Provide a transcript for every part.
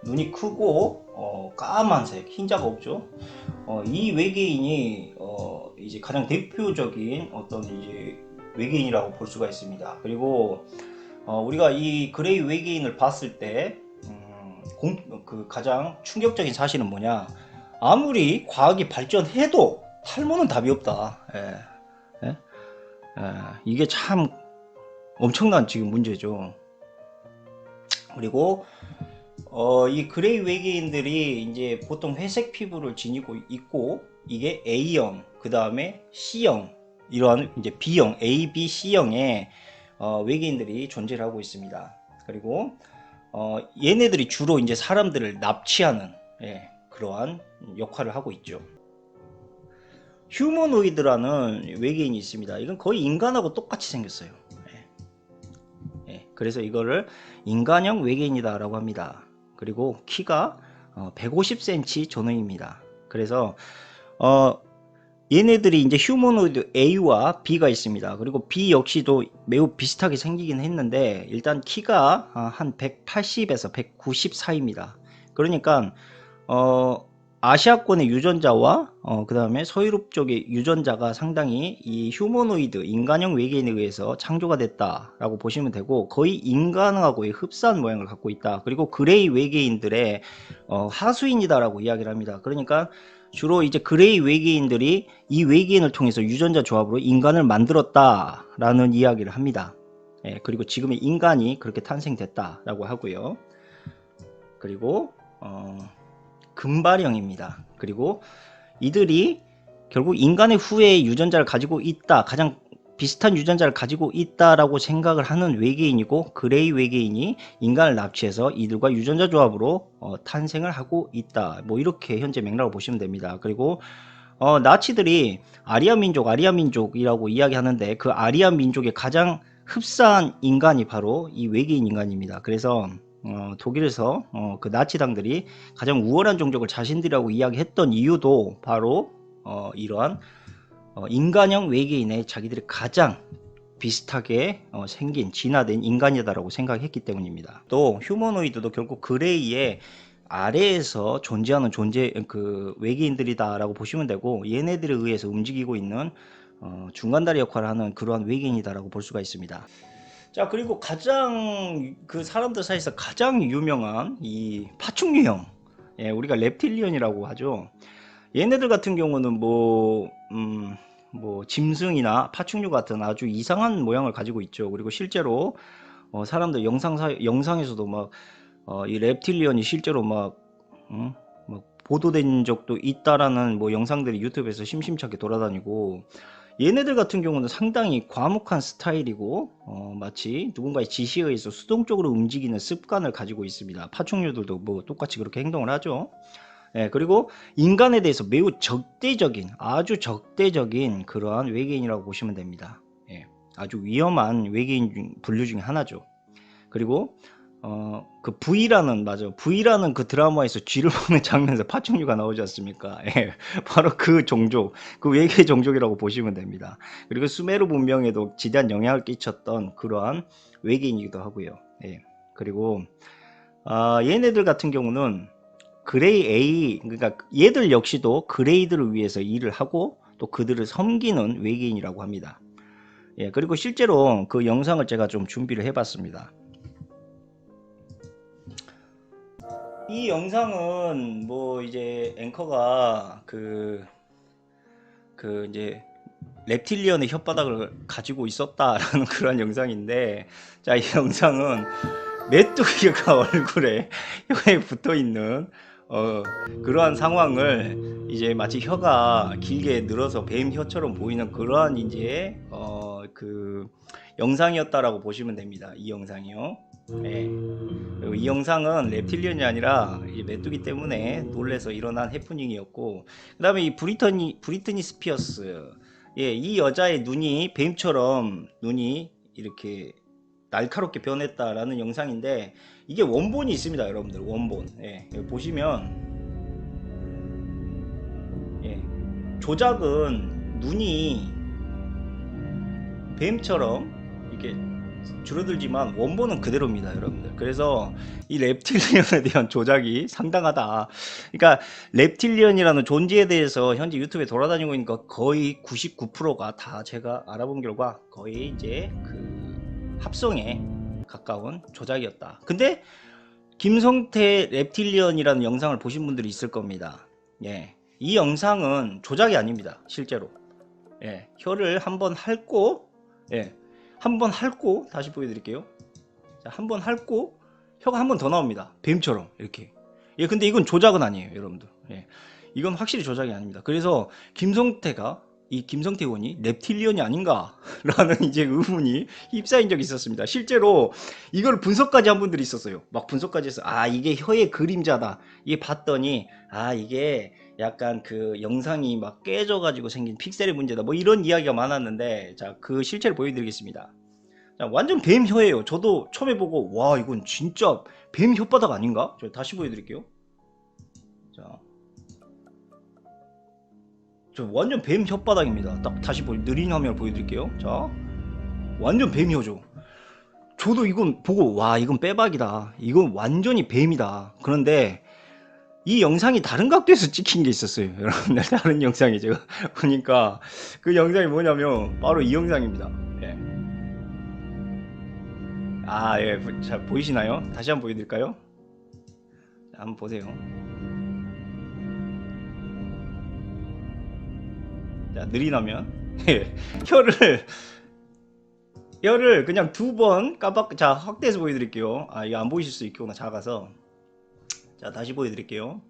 눈이 크고 까만색, 흰자가 없죠. 이 외계인이 이제 가장 대표적인 어떤 이제 외계인이라고 볼 수가 있습니다. 그리고 우리가 이 그레이 외계인을 봤을 때 그 가장 충격적인 사실은 뭐냐? 아무리 과학이 발전해도 탈모는 답이 없다. 예? 예? 이게 참 엄청난 지금 문제죠. 그리고 이 그레이 외계인들이 이제 보통 회색 피부를 지니고 있고 이게 A형, 그 다음에 C형, 이러한 이제 B형, A, B, C형의 외계인들이 존재를 하고 있습니다. 그리고 얘네들이 주로 이제 사람들을 납치하는 그러한 역할을 하고 있죠. 휴머노이드라는 외계인이 있습니다. 이건 거의 인간하고 똑같이 생겼어요. 그래서 이거를 인간형 외계인이다라고 합니다. 그리고 키가 150cm 전후입니다. 그래서 얘네들이 이제 휴머노이드 A와 B가 있습니다. 그리고 B 역시도 매우 비슷하게 생기긴 했는데 일단 키가 한 180에서 190 사이입니다. 그러니까 아시아권의 유전자와 그 다음에 서유럽 쪽의 유전자가 상당히 이 휴머노이드 인간형 외계인에 의해서 창조가 됐다라고 보시면 되고 거의 인간하고의 흡사한 모양을 갖고 있다. 그리고 그레이 외계인들의 하수인이다라고 이야기를 합니다. 그러니까 주로 이제 그레이 외계인들이 이 외계인을 통해서 유전자 조합으로 인간을 만들었다라는 이야기를 합니다. 그리고 지금의 인간이 그렇게 탄생됐다라고 하고요. 그리고 금발형입니다. 그리고 이들이 결국 인간의 후예의 유전자를 가지고 있다, 가장 비슷한 유전자를 가지고 있다라고 생각을 하는 외계인이고 그레이 외계인이 인간을 납치해서 이들과 유전자 조합으로 탄생을 하고 있다. 뭐 이렇게 현재 맥락을 보시면 됩니다. 그리고 나치들이 아리아 민족이라고 이야기하는데 그 아리아 민족의 가장 흡사한 인간이 바로 이 외계인 인간입니다. 그래서 독일에서 그 나치당들이 가장 우월한 종족을 자신들이라고 이야기했던 이유도 바로 이러한 인간형 외계인의 자기들이 가장 비슷하게 생긴 진화된 인간이다라고 생각했기 때문입니다. 또 휴머노이드도 결국 그레이의 아래에서 존재하는 그 외계인들이다라고 보시면 되고 얘네들에 의해서 움직이고 있는 중간다리 역할을 하는 그러한 외계인이다라고 볼 수가 있습니다. 자, 그리고 가장 그 사람들 사이에서 가장 유명한 이 파충류형, 우리가 reptilian이라고 하죠. 얘네들 같은 경우는 뭐 짐승이나 파충류 같은 아주 이상한 모양을 가지고 있죠. 그리고 실제로 사람들 영상에서도 막 이 reptilian이 실제로 막 보도된 적도 있다라는 뭐 영상들이 유튜브에서 심심찮게 돌아다니고 얘네들 같은 경우는 상당히 과묵한 스타일이고 마치 누군가의 지시에 의해서 수동적으로 움직이는 습관을 가지고 있습니다. 파충류들도 뭐 똑같이 그렇게 행동을 하죠. 그리고 인간에 대해서 매우 아주 적대적인 그러한 외계인이라고 보시면 됩니다. 아주 위험한 외계인 분류 중에 하나죠. 그리고 그 V라는 그 드라마에서 쥐를 먹는 장면에서 파충류가 나오지 않습니까? 바로 그 종족, 그 외계 종족이라고 보시면 됩니다. 그리고 수메르 문명에도 지대한 영향을 끼쳤던 그러한 외계인이기도 하고요. 그리고 얘네들 같은 경우는 그레이 A, 그러니까 얘들 역시도 그레이들을 위해서 일을 하고 또 그들을 섬기는 외계인이라고 합니다. 그리고 실제로 그 영상을 제가 좀 준비를 해봤습니다. 이 영상은 뭐 이제 앵커가 그 이제 reptilian의 혓바닥을 가지고 있었다라는 그런 영상인데, 자, 이 영상은 메뚜기가 얼굴에 혀에 붙어 있는 그러한 상황을 이제 마치 혀가 길게 늘어서 뱀 혀처럼 보이는 그러한 이제 그 영상이었다라고 보시면 됩니다. 이 영상이요. 그리고 이 영상은 reptilian이 아니라 이제 메뚜기 때문에 놀래서 일어난 해프닝이었고, 그 다음에 이 브리트니 스피어스, 이 여자의 눈이 뱀처럼 눈이 이렇게 날카롭게 변했다라는 영상인데 이게 원본이 있습니다, 여러분들. 원본. 여기 보시면 조작은 눈이 뱀처럼 이렇게 줄어들지만 원본은 그대로입니다, 여러분들. 그래서 이 reptilian에 대한 조작이 상당하다. 그러니까 reptilian이라는 존재에 대해서 현재 유튜브에 돌아다니고 있는 거 거의 99%가 다 제가 알아본 결과 거의 이제 그 합성에 가까운 조작이었다. 근데 김성태 reptilian이라는 영상을 보신 분들이 있을 겁니다. 예, 이 영상은 조작이 아닙니다, 실제로. 예, 혀를 한번 핥고, 예, 한번 핥고 다시 보여드릴게요. 자, 한번 핥고 혀가 한 번 더 나옵니다, 뱀처럼 이렇게. 예, 근데 이건 조작은 아니에요, 여러분들. 예, 이건 확실히 조작이 아닙니다. 그래서 김성태가, 이 김성태 의원이 reptilian이 아닌가라는 이제 의문이 휩싸인 적이 있었습니다. 실제로 이걸 분석까지 한 분들이 있었어요. 막 분석까지 해서 아, 이게 혀의 그림자다. 이게 봤더니 아, 이게 약간 그 영상이 막 깨져가지고 생긴 픽셀의 문제다. 뭐 이런 이야기가 많았는데, 자, 그 실체를 보여드리겠습니다. 자, 완전 뱀 혀예요. 저도 처음에 보고 와, 이건 진짜 뱀 혓바닥 아닌가? 저 다시 보여드릴게요. 자, 저 완전 뱀 혓바닥입니다. 딱 다시 느린 화면을 보여드릴게요. 자, 완전 뱀 혀죠. 저도 이건 보고 와, 이건 빼박이다. 이건 완전히 뱀이다. 그런데 이 영상이 다른 각도에서 찍힌 게 있었어요. 여러분들, 다른 영상이 제가 보니까 그 영상이 뭐냐면 바로 이 영상입니다. 예. 아, 예. 자, 보이시나요? 다시 한번 보여드릴까요? 자, 한번 보세요. 자, 느린 화면. 예. 혀를 그냥 두 번 깜빡. 자, 확대해서 보여드릴게요. 아, 이거 안 보이실 수 있구나, 작아서. 자, 다시 보여드릴게요.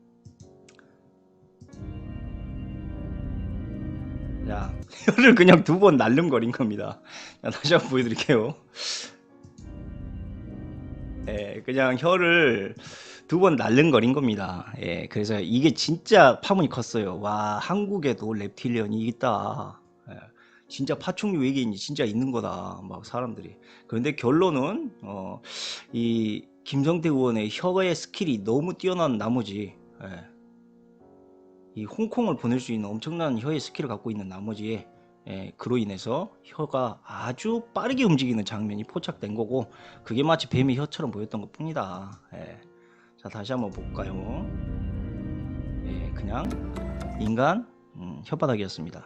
자, 혀를 그냥 두 번 날름거린 겁니다. 자, 다시 한번 보여드릴게요. 예, 그냥 혀를 두 번 날름거린 겁니다. 예, 그래서 이게 진짜 파문이 컸어요. 와, 한국에도 reptilian이 있다. 예, 진짜 파충류 외계인이 진짜 있는 거다. 막 사람들이. 그런데 결론은 이 김성태 의원의 혀의 스킬이 너무 뛰어난 나머지, 예, 이 홍콩을 보낼 수 있는 엄청난 혀의 스킬을 갖고 있는 나머지에, 예, 그로 인해서 혀가 아주 빠르게 움직이는 장면이 포착된 거고, 그게 마치 뱀의 혀처럼 보였던 것 뿐이다. 예. 자, 다시 한번 볼까요? 예, 그냥 인간 혓바닥이었습니다.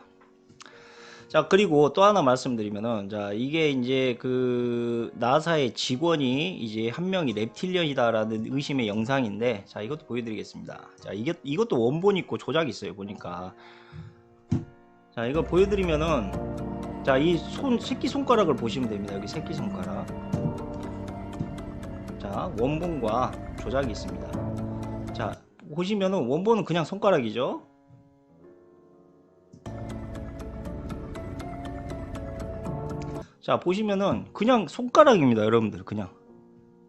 자, 그리고 또 하나 말씀드리면은, 자, 이게 이제 그 나사의 직원이 이제 한 명이 reptilian이다라는 의심의 영상인데, 자, 이것도 보여드리겠습니다. 자, 이것도 원본 있고 조작이 있어요, 보니까. 자, 이거 보여드리면은, 자, 이 새끼손가락을 보시면 됩니다. 여기 새끼손가락. 자, 원본과 조작이 있습니다. 자, 보시면은 원본은 그냥 손가락이죠. 자, 보시면은 그냥 손가락입니다, 여러분들. 그냥.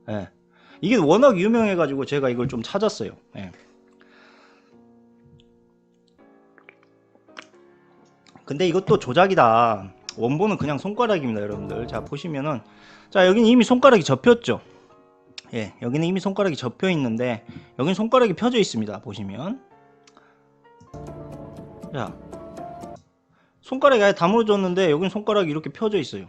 예. 이게 워낙 유명해가지고 제가 이걸 좀 찾았어요. 예. 근데 이것도 조작이다. 원본은 그냥 손가락입니다, 여러분들. 자, 보시면은, 자, 여기는 이미 손가락이 접혔죠. 예, 여기는 이미 손가락이 접혀 있는데, 여기는 손가락이 펴져 있습니다. 보시면. 자, 손가락이 아예 다물어졌는데, 여기는 손가락이 이렇게 펴져 있어요.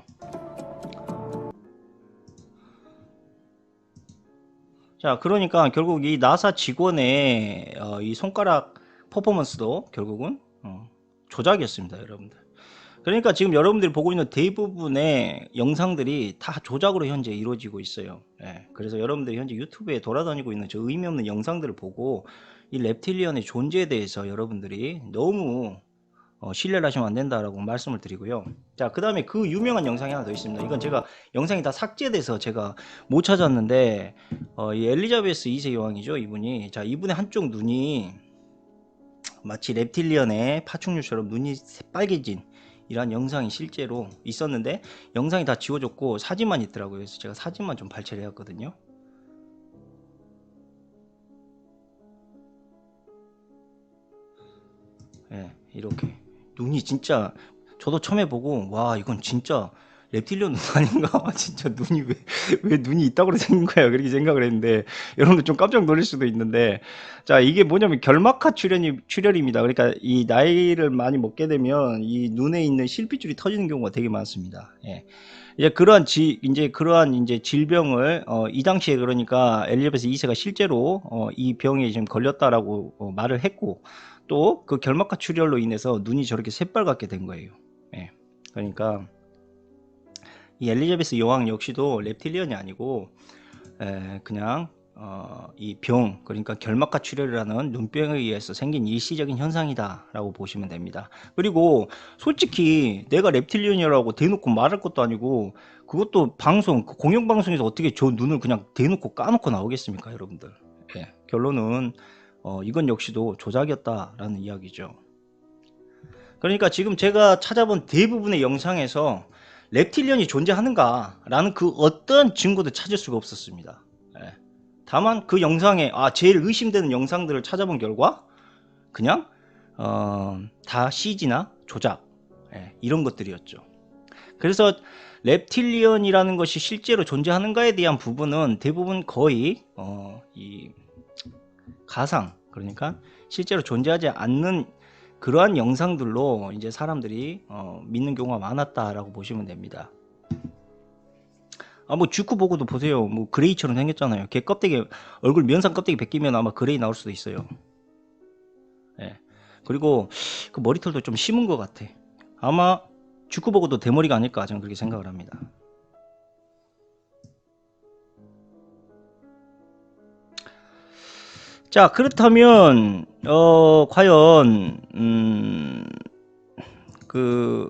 자, 그러니까 결국 이 나사 직원의 이 손가락 퍼포먼스도 결국은 조작이었습니다, 여러분들. 그러니까 지금 여러분들이 보고 있는 대부분의 영상들이 다 조작으로 현재 이루어지고 있어요. 예, 그래서 여러분들이 현재 유튜브에 돌아다니고 있는 저 의미 없는 영상들을 보고 이 reptilian의 존재에 대해서 여러분들이 너무 신뢰를 하시면 안 된다라고 말씀을 드리고요. 자, 그 다음에 그 유명한 영상이 하나 더 있습니다. 이건 제가 영상이 다 삭제돼서 제가 못 찾았는데, 이 엘리자베스 2세 여왕이죠, 이분이. 자, 이분의 한쪽 눈이 마치 reptilian의 파충류처럼 눈이 새빨개진 이런 영상이 실제로 있었는데, 영상이 다 지워졌고 사진만 있더라고요. 그래서 제가 사진만 좀 발췌를 해왔거든요. 예, 이렇게 눈이 진짜, 저도 처음에 보고 와, 이건 진짜 reptil리언 눈 아닌가? 진짜 눈이 왜 눈이 이따구로 생긴 거야? 그렇게 생각을 했는데 여러분들 좀 깜짝 놀랄 수도 있는데 자 이게 뭐냐면 결막화 출혈입니다. 그러니까 이 나이를 많이 먹게 되면 이 눈에 있는 실핏줄이 터지는 경우가 되게 많습니다. 예. 이제 그러한 이제 질병을 이 당시에 그러니까 엘리자베스 2세가 실제로 이 병에 지금 걸렸다라고 말을 했고 또 그 결막화 출혈로 인해서 눈이 저렇게 새빨갛게 된 거예요. 예. 그러니까 이 엘리자베스 여왕 역시도 reptilian이 아니고 그냥 이 병, 그러니까 결막화 출혈이라는 눈병에 의해서 생긴 일시적인 현상이다라고 보시면 됩니다. 그리고 솔직히 내가 reptilian이라고 대놓고 말할 것도 아니고 그것도 방송, 공영방송에서 어떻게 저 눈을 그냥 대놓고 까놓고 나오겠습니까, 여러분들? 예, 결론은 이건 역시도 조작이었다라는 이야기죠. 그러니까 지금 제가 찾아본 대부분의 영상에서 reptilian이 존재하는가 라는 그 어떤 증거도 찾을 수가 없었습니다. 예. 다만 그 영상에 제일 의심되는 영상들을 찾아본 결과 그냥 다 CG나 조작, 이런 것들이었죠. 그래서 reptilian이라는 것이 실제로 존재하는가에 대한 부분은 대부분 거의 이 가상, 그러니까 실제로 존재하지 않는 그러한 영상들로 이제 사람들이 믿는 경우가 많았다라고 보시면 됩니다. 뭐 쥐쿠 보고도 보세요. 뭐 그레이처럼 생겼잖아요. 걔 껍데기, 얼굴 면상 껍데기 벗기면 아마 그레이 나올 수도 있어요. 예. 그리고 그 머리털도 좀 심은 것 같아. 아마 쥐쿠 보고도 대머리가 아닐까 저는 그렇게 생각을 합니다. 자, 그렇다면 과연 그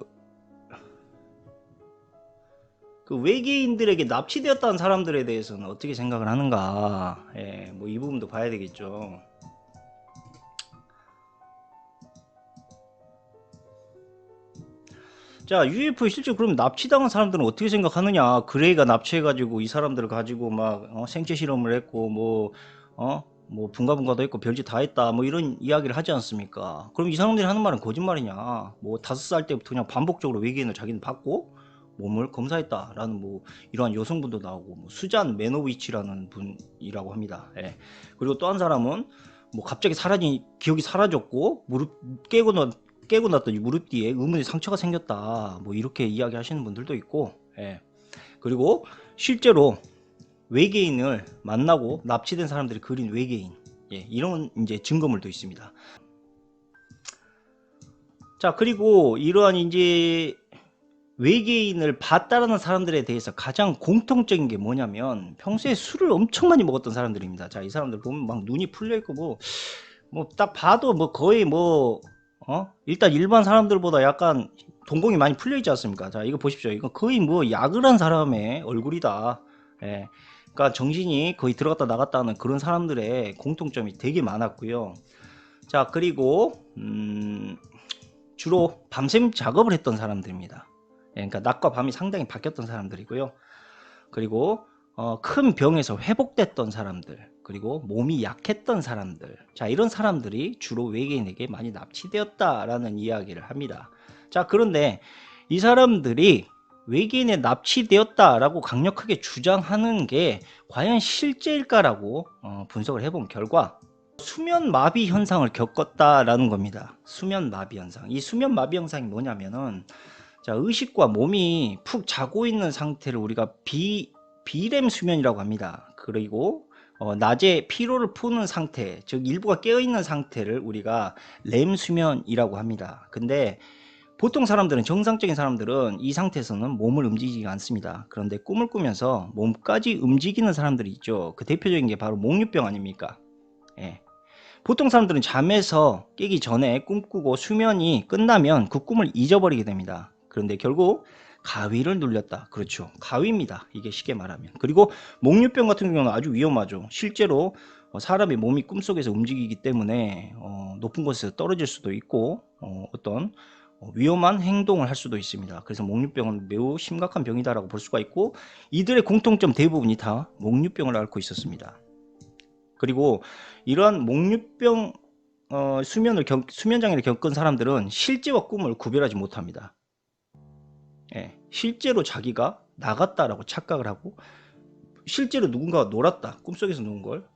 외계인들에게 납치되었다는 사람들에 대해서는 어떻게 생각을 하는가? 뭐 이 부분도 봐야 되겠죠. 자, UFO 실제 그럼 납치당한 사람들은 어떻게 생각하느냐? 그레이가 납치해가지고 이 사람들을 가지고 막 생체 실험을 했고 뭐 분가분가도 했고 별짓 다 했다 뭐 이런 이야기를 하지 않습니까? 그럼 이 사람들이 하는 말은 거짓말이냐? 뭐 5살 때부터 그냥 반복적으로 외계인을 자기는 받고 몸을 검사했다라는 뭐 이러한 여성분도 나오고 뭐 수잔 매노위치라는 분이라고 합니다. 예. 그리고 또 한 사람은 뭐 갑자기 기억이 사라졌고 무릎 깨고 났더니 무릎 뒤에 의문의 상처가 생겼다 뭐 이렇게 이야기하시는 분들도 있고, 그리고 실제로 외계인을 만나고 납치된 사람들이 그린 외계인, 이런 이제 증거물도 있습니다. 자, 그리고 이러한 이제 외계인을 봤다라는 사람들에 대해서 가장 공통적인 게 뭐냐면 평소에 술을 엄청 많이 먹었던 사람들입니다. 자, 이 사람들 보면 막 눈이 풀려 있고 뭐 딱 봐도 뭐 거의 뭐 일단 일반 사람들보다 약간 동공이 많이 풀려 있지 않습니까? 자, 이거 보십시오. 이거 거의 뭐 약을 한 사람의 얼굴이다. 예. 그러니까 정신이 거의 들어갔다 나갔다 하는 그런 사람들의 공통점이 되게 많았고요. 자, 그리고 주로 밤샘 작업을 했던 사람들입니다. 그러니까 낮과 밤이 상당히 바뀌었던 사람들이고요. 그리고 큰 병에서 회복됐던 사람들, 그리고 몸이 약했던 사람들, 자, 이런 사람들이 주로 외계인에게 많이 납치되었다라는 이야기를 합니다. 자, 그런데 이 사람들이 외계인에 납치되었다라고 강력하게 주장하는 게 과연 실제일까라고 분석을 해본 결과 수면 마비 현상을 겪었다라는 겁니다. 수면 마비 현상. 이 수면 마비 현상이 뭐냐면은 자, 의식과 몸이 푹 자고 있는 상태를 우리가 비렘 수면이라고 합니다. 그리고 낮에 피로를 푸는 상태, 즉 일부가 깨어있는 상태를 우리가 렘 수면이라고 합니다. 근데 보통 사람들은, 정상적인 사람들은 이 상태에서는 몸을 움직이지 않습니다. 그런데 꿈을 꾸면서 몸까지 움직이는 사람들이 있죠. 그 대표적인 게 바로 목류병 아닙니까? 예. 보통 사람들은 잠에서 깨기 전에 꿈꾸고 수면이 끝나면 그 꿈을 잊어버리게 됩니다. 그런데 결국 가위를 눌렸다. 그렇죠. 가위입니다. 이게 쉽게 말하면. 그리고 목류병 같은 경우는 아주 위험하죠. 실제로 사람의 몸이 꿈속에서 움직이기 때문에 높은 곳에서 떨어질 수도 있고 어떤 위험한 행동을 할 수도 있습니다. 그래서 목류병은 매우 심각한 병이다라고 볼 수가 있고 이들의 공통점 대부분이 다 목류병을 앓고 있었습니다. 그리고 이러한 목류병 수면 장애를 겪은 사람들은 실제와 꿈을 구별하지 못합니다. 예. 실제로 자기가 나갔다라고 착각을 하고 실제로 누군가가 놀았다, 꿈속에서 노는 걸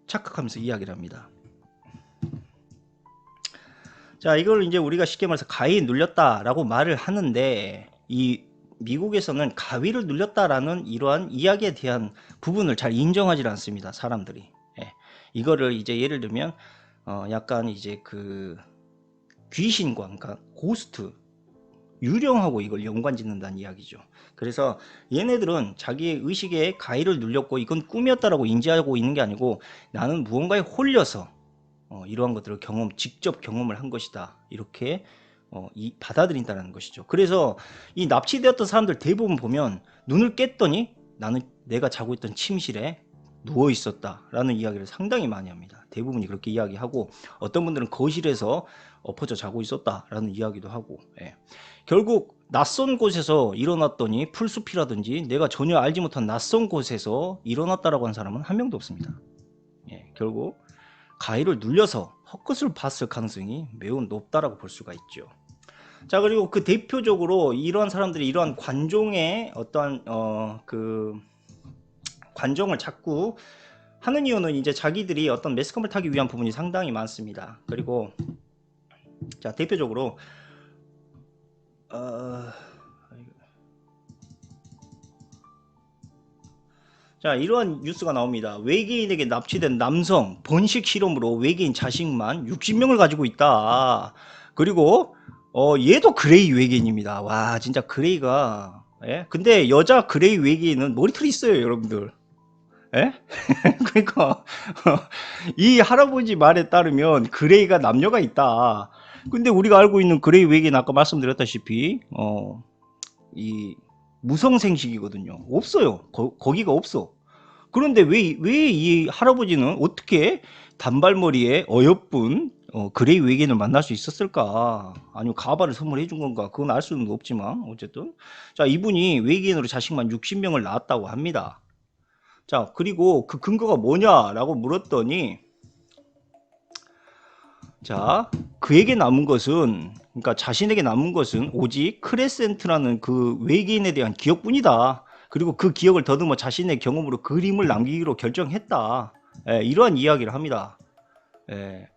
착각하면서 이야기를 합니다. 자, 이걸 이제 우리가 쉽게 말해서 가위 눌렸다라고 말을 하는데, 이 미국에서는 가위를 눌렸다라는 이러한 이야기에 대한 부분을 잘 인정하지 않습니다, 사람들이. 예. 이거를 이제 예를 들면 약간 이제 그 귀신과, 그러니까 고스트, 유령하고 이걸 연관 짓는다는 이야기죠. 그래서 얘네들은 자기의 의식에 가위를 눌렸고 이건 꿈이었다라고 인지하고 있는 게 아니고, 나는 무언가에 홀려서 이러한 것들을 직접 경험을 한 것이다, 이렇게 받아들인다는 것이죠. 그래서 이 납치되었던 사람들 대부분 보면 눈을 깼더니 나는 내가 자고 있던 침실에 누워 있었다 라는 이야기를 상당히 많이 합니다. 대부분이 그렇게 이야기하고, 어떤 분들은 거실에서 엎어져 자고 있었다 라는 이야기도 하고, 예. 결국 낯선 곳에서 일어났더니, 풀숲이라든지 내가 전혀 알지 못한 낯선 곳에서 일어났다라고 하는 사람은 한 명도 없습니다. 예. 결국 가위를 눌려서 헛것을 봤을 가능성이 매우 높다라고 볼 수가 있죠. 자, 그리고 그 대표적으로 이러한 사람들이 이러한 관종의 어떠한 그 관종을 자꾸 하는 이유는 이제 자기들이 어떤 매스컴을 타기 위한 부분이 상당히 많습니다. 그리고 자, 대표적으로 자, 이러한 뉴스가 나옵니다. 외계인에게 납치된 남성 번식 실험으로 외계인 자식만 60명을 가지고 있다. 그리고 얘도 그레이 외계인입니다. 와, 진짜 그레이가, 예? 근데 여자 그레이 외계인은 머리털이 있어요, 여러분들. 예? 그러니까 이 할아버지 말에 따르면 그레이가 남녀가 있다. 근데 우리가 알고 있는 그레이 외계인, 아까 말씀드렸다시피 이 무성생식이거든요. 없어요. 거기가 없어. 그런데 왜 이 할아버지는 어떻게 단발머리에 어여쁜 그레이 외계인을 만날 수 있었을까? 아니면 가발을 선물해 준 건가? 그건 알 수는 없지만 어쨌든, 자, 이분이 외계인으로 자식만 60명을 낳았다고 합니다. 자, 그리고 그 근거가 뭐냐라고 물었더니, 자, 그에게 남은 것은, 그러니까 자신에게 남은 것은 오직 크레센트라는 그 외계인에 대한 기억뿐이다. 그리고 그 기억을 더듬어 자신의 경험으로 그림을 남기기로 결정했다. 예, 이러한 이야기를 합니다. 예,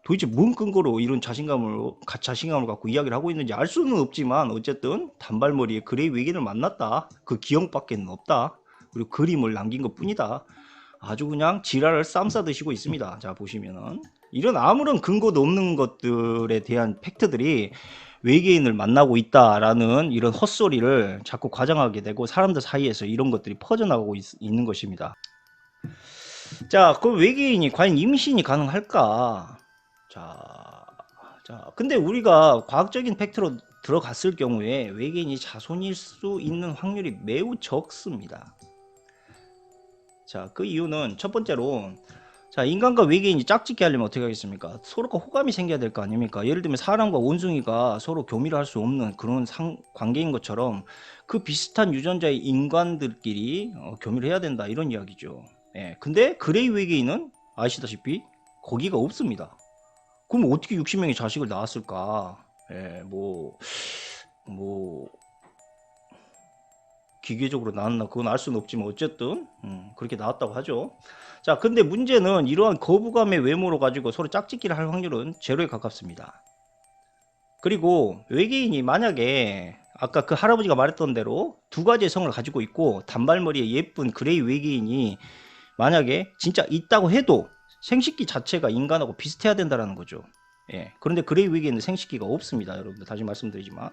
도대체 뭔 근거로 이런 자신감을 갖고 이야기를 하고 있는지 알 수는 없지만, 어쨌든 단발머리에 그레이 외계인을 만났다, 그 기억밖에는 없다, 그리고 그림을 남긴 것 뿐이다. 아주 그냥 지랄을 쌈 싸드시고 있습니다. 자, 보시면은 이런 아무런 근거도 없는 것들에 대한 팩트들이 외계인을 만나고 있다라는 이런 헛소리를 자꾸 과장하게 되고, 사람들 사이에서 이런 것들이 퍼져나가고 있는 것입니다. 자, 그 외계인이 과연 임신이 가능할까? 근데 우리가 과학적인 팩트로 들어갔을 경우에 외계인이 자손일 수 있는 확률이 매우 적습니다. 자, 그 이유는 첫 번째로, 자, 인간과 외계인이 짝짓기 하려면 어떻게 하겠습니까? 서로가 호감이 생겨야 될 거 아닙니까? 예를 들면 사람과 원숭이가 서로 교미를 할 수 없는 그런 관계인 것처럼, 그 비슷한 유전자의 인간들끼리 교미를 해야 된다, 이런 이야기죠. 예, 근데 그레이 외계인은 아시다시피 거기가 없습니다. 그럼 어떻게 60명의 자식을 낳았을까? 예, 뭐 기계적으로 나왔나 그건 알 수는 없지만, 어쨌든 그렇게 나왔다고 하죠. 자, 근데 문제는 이러한 거부감의 외모로 가지고 서로 짝짓기를 할 확률은 제로에 가깝습니다. 그리고 외계인이 만약에 아까 그 할아버지가 말했던 대로 두 가지의 성을 가지고 있고, 단발머리의 예쁜 그레이 외계인이 만약에 진짜 있다고 해도 생식기 자체가 인간하고 비슷해야 된다는 거죠. 예. 그런데 그레이 외계인은 생식기가 없습니다, 여러분들. 다시 말씀드리지만.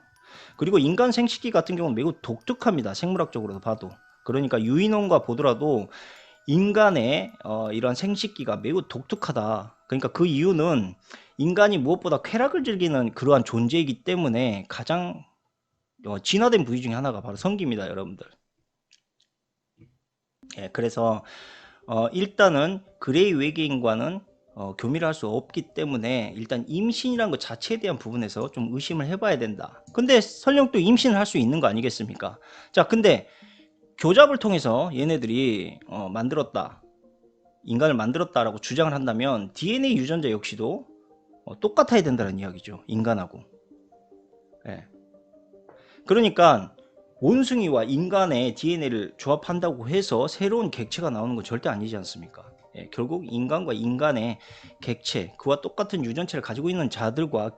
그리고 인간 생식기 같은 경우는 매우 독특합니다, 생물학적으로 봐도. 그러니까 유인원과 보더라도 인간의 이런 생식기가 매우 독특하다. 그러니까 그 이유는 인간이 무엇보다 쾌락을 즐기는 그러한 존재이기 때문에 가장 진화된 부위 중에 하나가 바로 성기입니다, 여러분들. 예, 그래서 일단은 그레이 외계인과는 교미를 할 수 없기 때문에, 일단 임신이란 것 자체에 대한 부분에서 좀 의심을 해봐야 된다. 근데 설령 또 임신을 할 수 있는 거 아니겠습니까? 자, 근데 교잡을 통해서 얘네들이 만들었다, 인간을 만들었다라고 주장을 한다면 DNA 유전자 역시도 똑같아야 된다는 이야기죠, 인간하고. 예. 그러니까 원숭이와 인간의 DNA를 조합한다고 해서 새로운 객체가 나오는 건 절대 아니지 않습니까? 예, 결국 인간과 인간의 객체, 그와 똑같은 유전체를 가지고 있는 자들과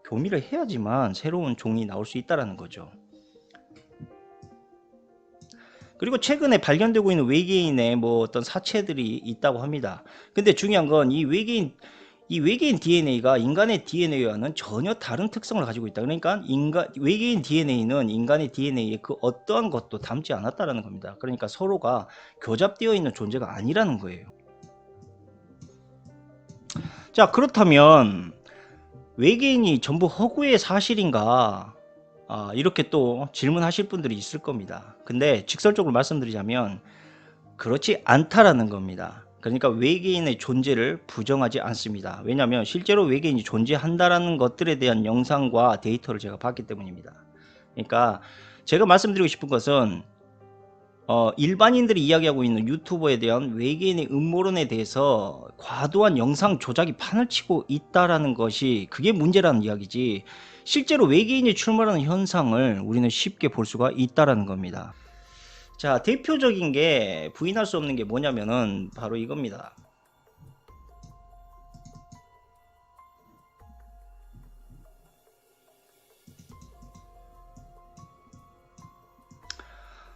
교미를 해야지만 새로운 종이 나올 수 있다는 거죠. 그리고 최근에 발견되고 있는 외계인의 뭐 어떤 사체들이 있다고 합니다. 근데 중요한 건 이 외계인 DNA가 인간의 DNA와는 전혀 다른 특성을 가지고 있다. 그러니까 외계인 DNA는 인간의 DNA에 그 어떠한 것도 담지 않았다라는 겁니다. 그러니까 서로가 교잡되어 있는 존재가 아니라는 거예요. 자, 그렇다면 외계인이 전부 허구의 사실인가? 이렇게 또 질문하실 분들이 있을 겁니다. 근데 직설적으로 말씀드리자면 그렇지 않다라는 겁니다. 그러니까 외계인의 존재를 부정하지 않습니다. 왜냐하면 실제로 외계인이 존재한다라는 것들에 대한 영상과 데이터를 제가 봤기 때문입니다. 그러니까 제가 말씀드리고 싶은 것은 일반인들이 이야기하고 있는 유튜버에 대한 외계인의 음모론에 대해서 과도한 영상 조작이 판을 치고 있다라는 것이 그게 문제라는 이야기지, 실제로 외계인이 출몰하는 현상을 우리는 쉽게 볼 수가 있다라는 겁니다. 자, 대표적인 게 부인할 수 없는 게 뭐냐면은 바로 이겁니다.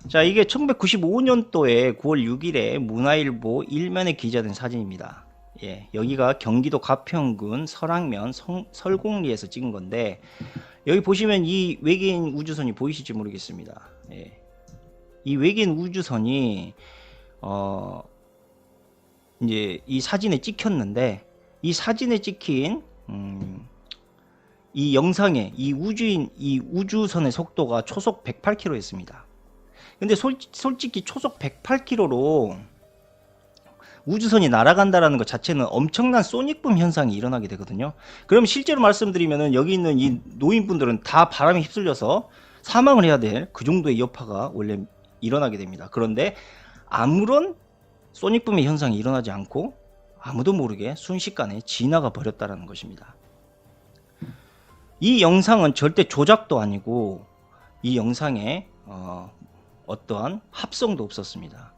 자, 이게 1995년도에 9월 6일에 문화일보 일면에 기자된 사진입니다. 예, 여기가 경기도 가평군 설악면 설곡리에서 찍은 건데, 여기 보시면 이 외계인 우주선이 보이실지 모르겠습니다. 예, 이 외계인 우주선이 이제 이 사진에 찍혔는데, 이 사진에 찍힌 이 영상에 이 우주선의 속도가 초속 108km였습니다. 근데 솔직히 초속 108km로 우주선이 날아간다라는 것 자체는 엄청난 소닉붐 현상이 일어나게 되거든요. 그럼 실제로 말씀드리면은 여기 있는 이 노인분들은 다 바람에 휩쓸려서 사망을 해야 될 그 정도의 여파가 원래 일어나게 됩니다. 그런데 아무런 소닉붐의 현상이 일어나지 않고 아무도 모르게 순식간에 지나가 버렸다라는 것입니다. 이 영상은 절대 조작도 아니고 이 영상에 어떠한 합성도 없었습니다.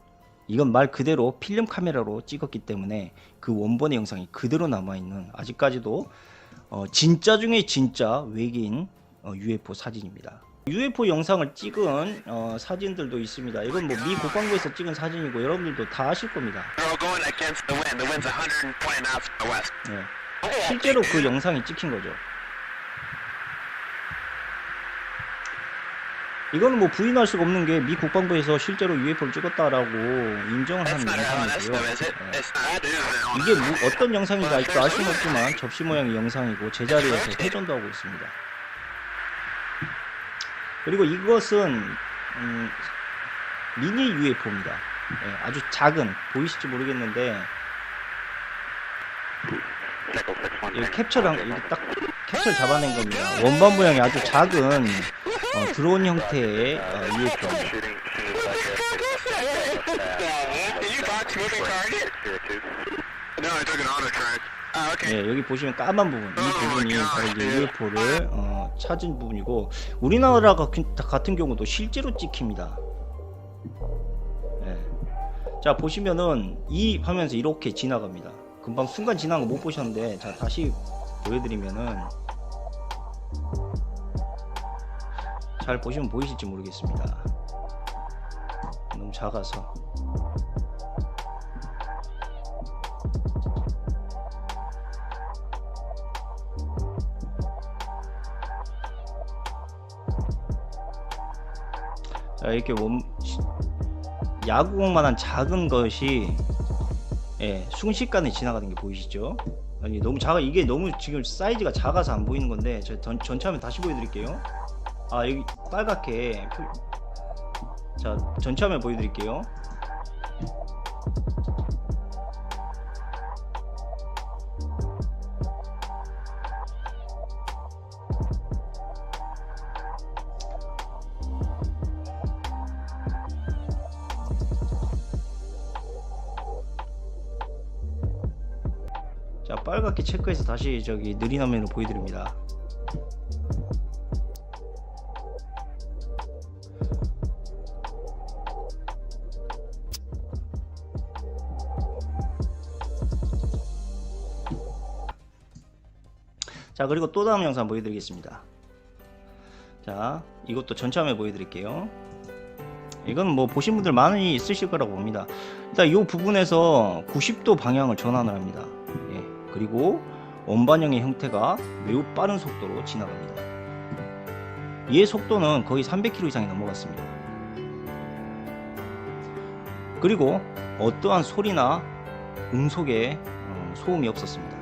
이건 말 그대로 필름 카메라로 찍었기 때문에 그 원본의 영상이 그대로 남아있는, 아직까지도 진짜 중에 진짜 외계인 UFO 사진입니다. UFO 영상을 찍은 사진들도 있습니다. 이건 뭐 미 국방부에서 찍은 사진이고 여러분들도 다 아실 겁니다. 네. 실제로 그 영상이 찍힌 거죠. 이거는 뭐 부인할 수가 없는 게 미 국방부에서 실제로 UFO를 찍었다라고 인정을 하는 영상이고요. 이게 어떤 영상인지 아직도 알 수는 없지만 접시 모양의 영상이고 제자리에서 회전도 하고 있습니다. 그리고 이것은 미니 UFO입니다. 예, 아주 작은, 보이실지 모르겠는데 캡처를 딱 캡처를 잡아낸 겁니다. 원반 모양이 아주 작은 드론 형태의 UFO입니다. 네, 여기 보시면 까만 부분, 이 부분이 바로 이제 UFO를 찾은 부분이고, 우리나라 같은 경우도 실제로 찍힙니다. 네. 자, 보시면은 이 화면에서 이렇게 지나갑니다. 금방 순간 지나간 거 못 보셨는데, 자, 다시 보여드리면은 잘 보시면 보이실지 모르겠습니다. 너무 작아서. 자, 이렇게 야구공만한 작은 것이 순식간에 지나가는 게 보이시죠? 아니, 너무 작아. 이게 너무 지금 사이즈가 작아서 안 보이는 건데, 제가 전체 화면 다시 보여드릴게요. 여기 빨갛게 자, 전체 화면 보여드릴게요. 자, 빨갛게 체크해서 다시 저기 느린 화면으로 보여드립니다. 자, 그리고 또 다음 영상 보여드리겠습니다. 자, 이것도 전체화면 보여드릴게요. 이건 뭐 보신 분들 많이 있으실 거라고 봅니다. 일단 이 부분에서 90도 방향을 전환을 합니다. 예, 그리고 원반영의 형태가 매우 빠른 속도로 지나갑니다. 이의 속도는 거의 300km 이상이 넘어갔습니다. 그리고 어떠한 소리나 음속에 소음이 없었습니다.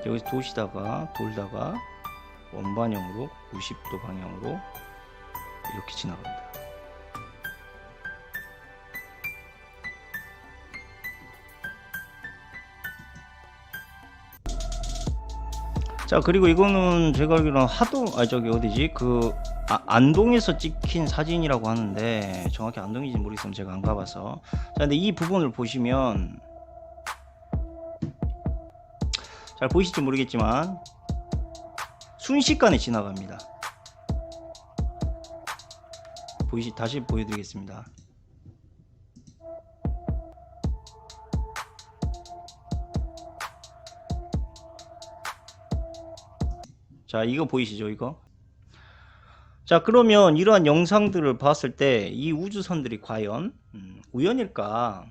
여기서 돌다가 원반영으로 90도 방향으로 이렇게 지나갑니다. 자, 그리고 이거는 제가 알기로는 안동에서 찍힌 사진이라고 하는데 정확히 안동인지 모르겠으면 제가 안 가봐서. 자, 근데 이 부분을 보시면 잘 보이실지 모르겠지만 순식간에 지나갑니다. 다시 보여드리겠습니다. 자, 이거 보이시죠, 이거? 자, 그러면 이러한 영상들을 봤을 때 이 우주선들이 과연 우연일까?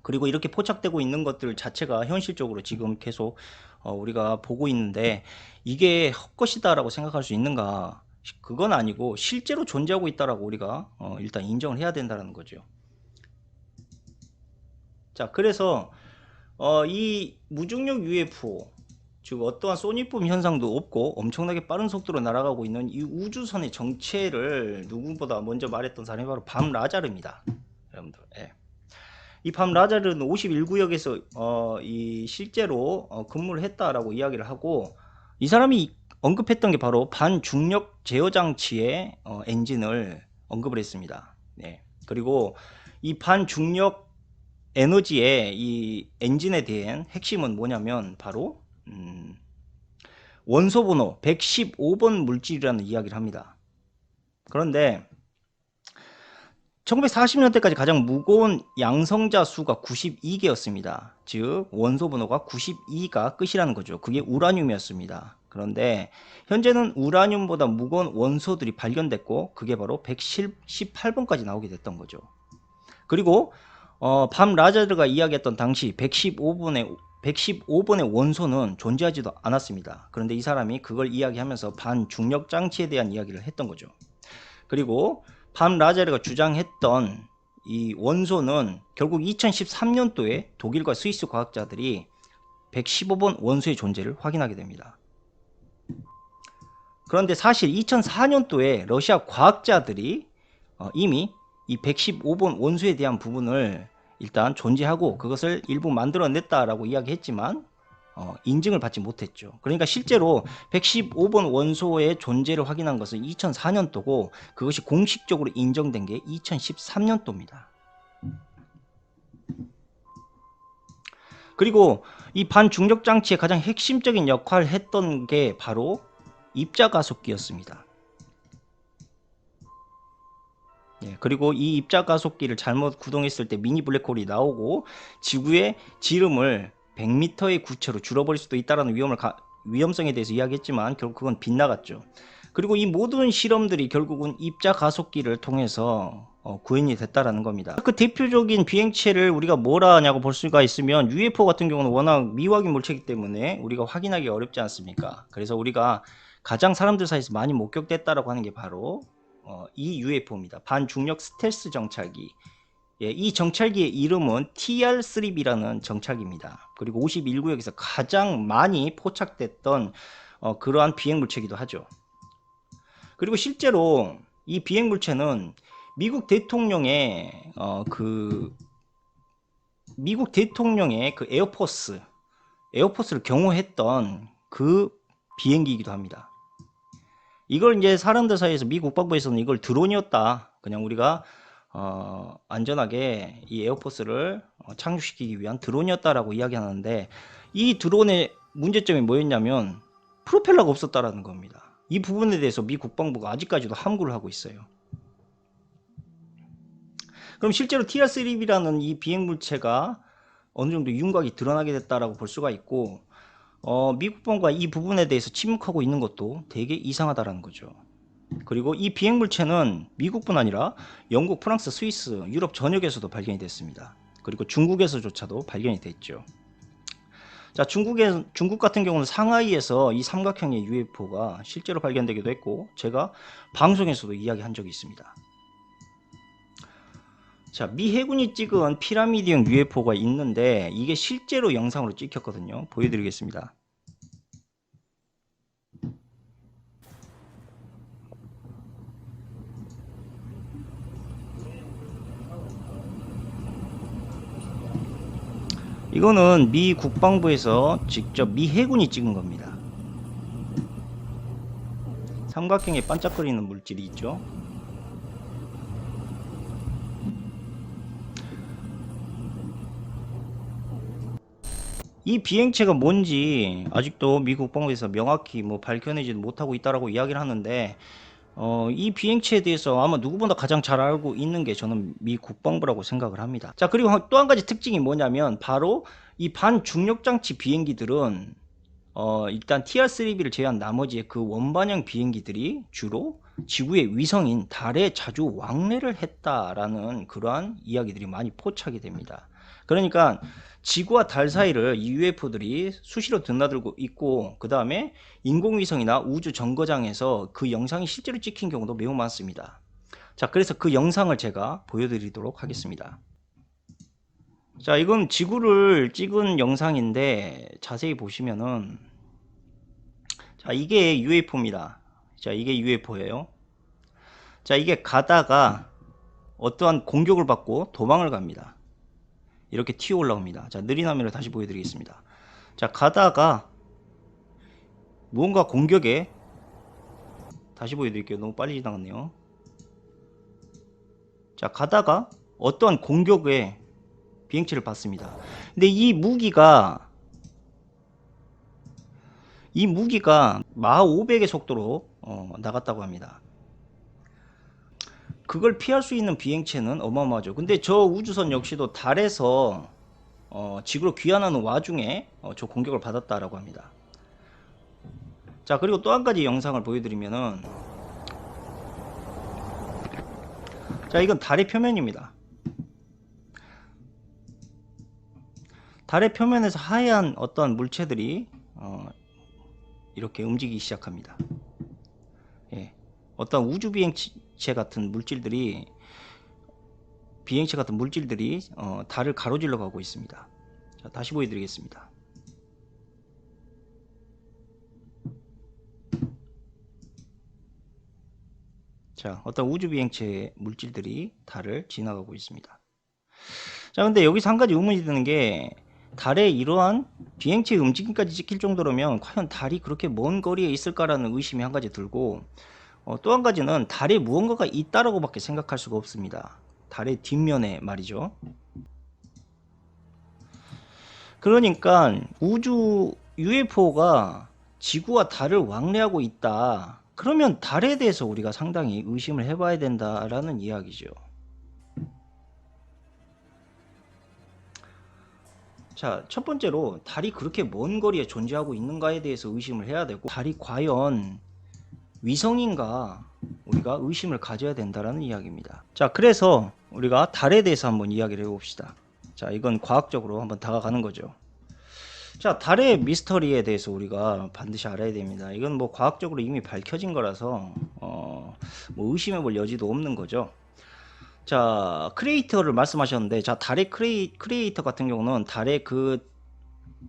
그리고 이렇게 포착되고 있는 것들 자체가 현실적으로 지금 계속 우리가 보고 있는데 이게 헛것이다 라고 생각할 수 있는가? 그건 아니고 실제로 존재하고 있다라고 우리가 일단 인정을 해야 된다는 거죠. 자, 그래서 이 무중력 UFO, 즉 어떠한 소닉붐 현상도 없고 엄청나게 빠른 속도로 날아가고 있는 이 우주선의 정체를 누구보다 먼저 말했던 사람이 바로 밤 라자르입니다. 여러분들. 예. 이 밤 라자르는 51구역에서 실제로 근무를 했다라고 이야기를 하고, 이 사람이 언급했던 게 바로 반중력 제어 장치의 엔진을 언급을 했습니다. 네. 그리고 이 반중력 에너지의 이 엔진에 대한 핵심은 뭐냐면 바로 원소 번호 115번 물질이라는 이야기를 합니다. 그런데 1940년대까지 가장 무거운 양성자 수가 92개였습니다. 즉 원소 번호가 92가 끝이라는 거죠. 그게 우라늄이었습니다. 그런데 현재는 우라늄보다 무거운 원소들이 발견됐고 그게 바로 118번까지 나오게 됐던 거죠. 그리고 밤 라자르가 이야기했던 당시 115번의 원소는 존재하지도 않았습니다. 그런데 이 사람이 그걸 이야기하면서 반중력 장치에 대한 이야기를 했던 거죠. 그리고 밤 라자르가 주장했던 이 원소는 결국 2013년도에 독일과 스위스 과학자들이 115번 원소의 존재를 확인하게 됩니다. 그런데 사실 2004년도에 러시아 과학자들이 이미 이 115번 원소에 대한 부분을 일단 존재하고 그것을 일부 만들어냈다라고 이야기했지만 인증을 받지 못했죠. 그러니까 실제로 115번 원소의 존재를 확인한 것은 2004년도고 그것이 공식적으로 인정된 게 2013년도입니다. 그리고 이 반중력 장치의 가장 핵심적인 역할을 했던 게 바로 입자가속기였습니다. 예, 그리고 이 입자가속기를 잘못 구동했을 때 미니 블랙홀이 나오고 지구의 지름을 100m의 구체로 줄어버릴 수도 있다는 위험성에 대해서 이야기했지만 결국 그건 빗나갔죠. 그리고 이 모든 실험들이 결국은 입자가속기를 통해서 구현이 됐다라는 겁니다. 그 대표적인 비행체를 우리가 뭐라 하냐고 볼 수가 있으면 UFO 같은 경우는 워낙 미확인 물체이기 때문에 우리가 확인하기 어렵지 않습니까? 그래서 우리가 가장 사람들 사이에서 많이 목격됐다라고 하는 게 바로 이 UFO입니다. 반중력 스텔스 정찰기. 예, 이 정찰기의 이름은 TR-3B라는 정찰기입니다. 그리고 51구역에서 가장 많이 포착됐던 그러한 비행물체이기도 하죠. 그리고 실제로 이 비행물체는 미국 대통령의 그 에어포스를 경호했던 그 비행기이기도 합니다. 이걸 이제 사람들 사이에서 미 국방부에서는 이걸 드론이었다. 그냥 우리가 안전하게 이 에어포스를 착륙시키기 위한 드론이었다라고 이야기하는데 이 드론의 문제점이 뭐였냐면 프로펠러가 없었다라는 겁니다. 이 부분에 대해서 미 국방부가 아직까지도 함구를 하고 있어요. 그럼 실제로 TR-3B라는 이 비행물체가 어느 정도 윤곽이 드러나게 됐다라고 볼 수가 있고, 미국본과 이 부분에 대해서 침묵하고 있는 것도 되게 이상하다라는 거죠. 그리고 이 비행물체는 미국뿐 아니라 영국, 프랑스, 스위스, 유럽 전역에서도 발견이 됐습니다. 그리고 중국에서조차도 발견이 됐죠. 자, 중국 같은 경우는 상하이에서 이 삼각형의 UFO가 실제로 발견되기도 했고, 제가 방송에서도 이야기한 적이 있습니다. 자, 미 해군이 찍은 피라미드형 UFO가 있는데 이게 실제로 영상으로 찍혔거든요. 보여드리겠습니다. 이거는 미 국방부에서 직접 미 해군이 찍은 겁니다. 삼각형에 반짝거리는 물질이 있죠. 이 비행체가 뭔지 아직도 미 국방부에서 명확히 밝혀내지 못하고 있다라고 이야기를 하는데, 이 비행체에 대해서 아마 누구보다 가장 잘 알고 있는 게 저는 미 국방부라고 생각을 합니다. 자, 그리고 또 한 가지 특징이 뭐냐면 바로 이 반중력장치 비행기들은 일단 TR-3B를 제외한 나머지의 그 원반형 비행기들이 주로 지구의 위성인 달에 자주 왕래를 했다라는 그러한 이야기들이 많이 포착이 됩니다. 그러니까 지구와 달 사이를 이 UFO들이 수시로 드나들고 있고, 그 다음에 인공위성이나 우주 정거장에서 그 영상이 실제로 찍힌 경우도 매우 많습니다. 자, 그래서 그 영상을 제가 보여드리도록 하겠습니다. 자, 이건 지구를 찍은 영상인데 자세히 보시면은, 자, 이게 UFO입니다. 자, 이게 UFO예요. 자, 이게 가다가 어떠한 공격을 받고 도망을 갑니다. 이렇게 튀어 올라옵니다. 자, 느린 화면을 다시 보여드리겠습니다. 자, 가다가 무언가 공격에, 다시 보여드릴게요. 너무 빨리 지나갔네요. 자, 가다가 어떠한 공격에 비행체를 받습니다. 근데 이 무기가 마하 500의 속도로 나갔다고 합니다. 그걸 피할 수 있는 비행체는 어마어마하죠. 근데 저 우주선 역시도 달에서 지구로 귀환하는 와중에 저 공격을 받았다라고 합니다. 자, 그리고 또 한 가지 영상을 보여드리면은, 자, 이건 달의 표면입니다. 달의 표면에서 하얀 어떤 물체들이 이렇게 움직이기 시작합니다. 예. 어떤 우주 비행체 같은 물질들이 달을 가로질러 가고 있습니다. 자, 다시 보여드리겠습니다. 자, 어떤 우주 비행체 물질들이 달을 지나가고 있습니다. 자, 근데 여기서 한 가지 의문이 드는 게, 달에 이러한 비행체 움직임까지 찍힐 정도라면 과연 달이 그렇게 먼 거리에 있을까라는 의심이 한 가지 들고, 또 한 가지는 달에 무언가가 있다라고 밖에 생각할 수가 없습니다. 달의 뒷면에 말이죠. 그러니까 우주 UFO가 지구와 달을 왕래하고 있다. 그러면 달에 대해서 우리가 상당히 의심을 해봐야 된다라는 이야기죠. 자, 첫 번째로 달이 그렇게 먼 거리에 존재하고 있는가에 대해서 의심을 해야 되고, 달이 과연 위성인가 우리가 의심을 가져야 된다라는 이야기입니다. 자, 그래서 우리가 달에 대해서 한번 이야기를 해봅시다. 자, 이건 과학적으로 한번 다가가는 거죠. 자, 달의 미스터리에 대해서 우리가 반드시 알아야 됩니다. 이건 과학적으로 이미 밝혀진 거라서 의심해 볼 여지도 없는 거죠. 자, 크리에이터를 말씀하셨는데, 자, 달의 크리에이터 같은 경우는 달의 그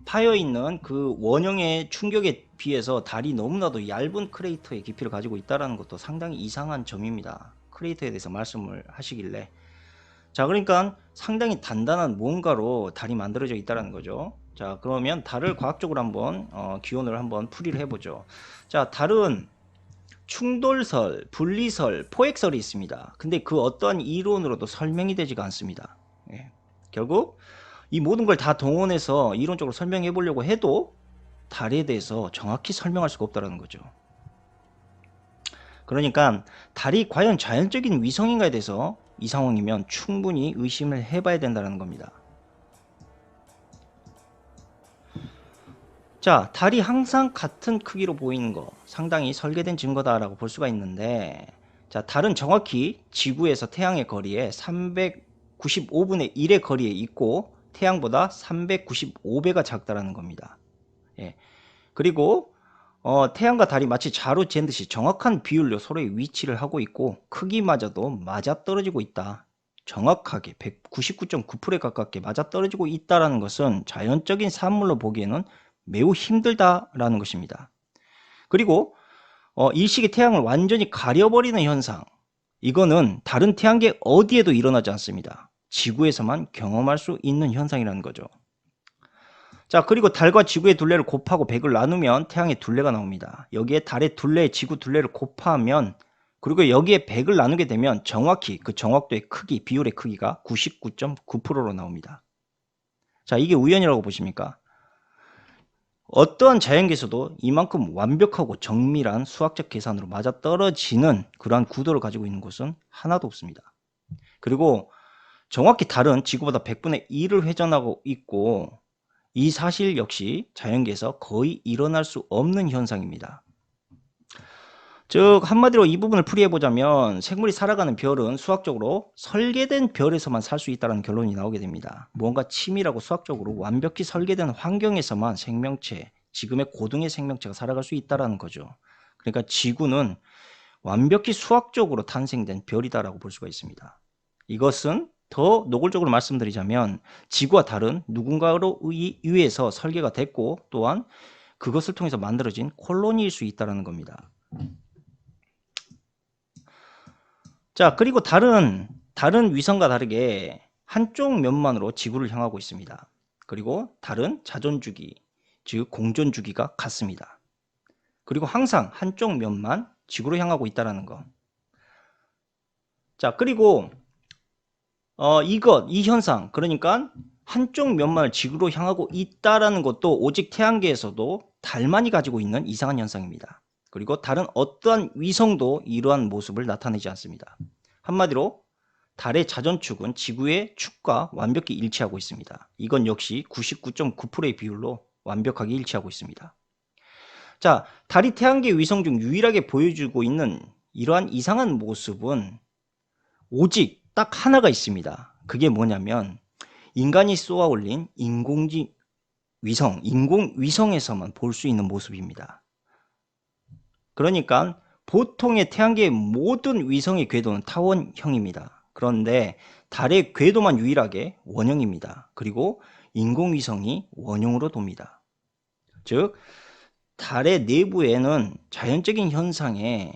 파여 있는 그 원형의 충격에 비해서 달이 너무나도 얇은 크레이터의 깊이를 가지고 있다는 것도 상당히 이상한 점입니다. 크레이터에 대해서 말씀을 하시길래. 자, 그러니까 상당히 단단한 무언가로 달이 만들어져 있다는 거죠. 자, 그러면 달을 과학적으로 한번 기원을 한번 풀이를 해보죠. 자, 달은 충돌설, 분리설, 포획설이 있습니다. 근데 그 어떠한 이론으로도 설명이 되지가 않습니다. 예. 결국 이 모든 걸 다 동원해서 이론적으로 설명해 보려고 해도 달에 대해서 정확히 설명할 수가 없다는 거죠. 그러니까 달이 과연 자연적인 위성인가에 대해서 이 상황이면 충분히 의심을 해봐야 된다는 겁니다. 자, 달이 항상 같은 크기로 보이는 거 상당히 설계된 증거다라고 볼 수가 있는데, 자, 달은 정확히 지구에서 태양의 거리에 395분의 1의 거리에 있고 태양보다 395배가 작다라는 겁니다. 예. 그리고 태양과 달이 마치 자로 잰 듯이 정확한 비율로 서로의 위치를 하고 있고 크기마저도 맞아떨어지고 있다. 정확하게 199.9%에 가깝게 맞아떨어지고 있다는 것은 자연적인 산물로 보기에는 매우 힘들다라는 것입니다. 그리고 일식이 태양을 완전히 가려버리는 현상, 이거는 다른 태양계 어디에도 일어나지 않습니다. 지구에서만 경험할 수 있는 현상이라는 거죠. 자, 그리고 달과 지구의 둘레를 곱하고 100을 나누면 태양의 둘레가 나옵니다. 여기에 달의 둘레, 지구 둘레를 곱하면, 그리고 여기에 100을 나누게 되면 정확히 그 정확도의 크기, 비율의 크기가 99.9%로 나옵니다. 자, 이게 우연이라고 보십니까? 어떠한 자연계에서도 이만큼 완벽하고 정밀한 수학적 계산으로 맞아떨어지는 그러한 구도를 가지고 있는 곳은 하나도 없습니다. 그리고 정확히 달은 지구보다 100분의 1을 회전하고 있고, 이 사실 역시 자연계에서 거의 일어날 수 없는 현상입니다. 즉 한마디로 이 부분을 풀이해보자면 생물이 살아가는 별은 수학적으로 설계된 별에서만 살 수 있다는 결론이 나오게 됩니다. 무언가 치밀하고 수학적으로 완벽히 설계된 환경에서만 생명체, 지금의 고등의 생명체가 살아갈 수 있다는 거죠. 그러니까 지구는 완벽히 수학적으로 탄생된 별이다라고 볼 수가 있습니다. 이것은 더 노골적으로 말씀드리자면 지구와 달은 누군가로 의해서 설계가 됐고 또한 그것을 통해서 만들어진 콜로니일 수 있다는 겁니다. 자, 그리고 달은 다른 위성과 다르게 한쪽 면만으로 지구를 향하고 있습니다. 그리고 달은 자전주기, 즉 공전주기가 같습니다. 그리고 항상 한쪽 면만 지구로 향하고 있다는 거. 자, 그리고 이 현상, 그러니까 한쪽 면만을 지구로 향하고 있다라는 것도 오직 태양계에서도 달만이 가지고 있는 이상한 현상입니다. 그리고 다른 어떠한 위성도 이러한 모습을 나타내지 않습니다. 한마디로 달의 자전축은 지구의 축과 완벽히 일치하고 있습니다. 이건 역시 99.9%의 비율로 완벽하게 일치하고 있습니다. 자, 달이 태양계 위성 중 유일하게 보여주고 있는 이러한 이상한 모습은 오직 딱 하나가 있습니다. 그게 뭐냐면 인간이 쏘아 올린 인공위성에서만 볼 수 있는 모습입니다. 그러니까 보통의 태양계의 모든 위성의 궤도는 타원형입니다. 그런데 달의 궤도만 유일하게 원형입니다. 그리고 인공위성이 원형으로 돕니다. 즉 달의 내부에는 자연적인 현상에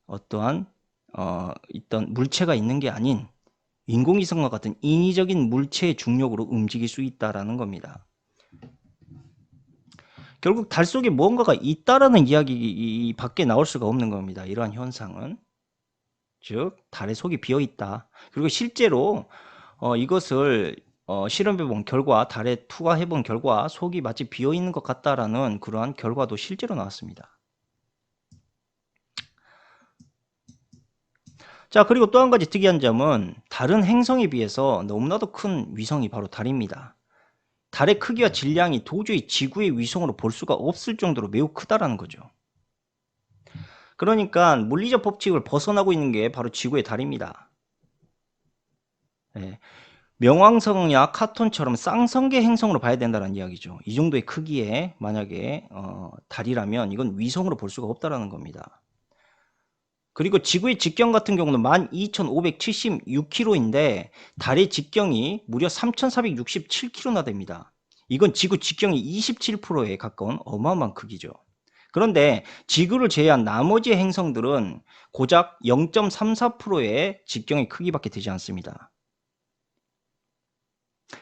어떠한 있던 물체가 있는 게 아닌 인공위성과 같은 인위적인 물체의 중력으로 움직일 수 있다는 겁니다. 결국 달 속에 무언가가 있다라는 이야기 밖에 나올 수가 없는 겁니다. 이러한 현상은. 즉 달의 속이 비어있다. 그리고 실제로 이것을 실험해본 결과, 달에 투과해본 결과 속이 마치 비어있는 것 같다라는 그러한 결과도 실제로 나왔습니다. 자, 그리고 또 한 가지 특이한 점은 다른 행성에 비해서 너무나도 큰 위성이 바로 달입니다. 달의 크기와 질량이 도저히 지구의 위성으로 볼 수가 없을 정도로 매우 크다라는 거죠. 그러니까 물리적 법칙을 벗어나고 있는 게 바로 지구의 달입니다. 네. 명왕성이나 카톤처럼 쌍성계 행성으로 봐야 된다는 이야기죠. 이 정도의 크기에 만약에 달이라면 이건 위성으로 볼 수가 없다라는 겁니다. 그리고 지구의 직경 같은 경우는 12,576km인데 달의 직경이 무려 3,467km나 됩니다. 이건 지구 직경의 27%에 가까운 어마어마한 크기죠. 그런데 지구를 제외한 나머지 행성들은 고작 0.34%의 직경의 크기밖에 되지 않습니다.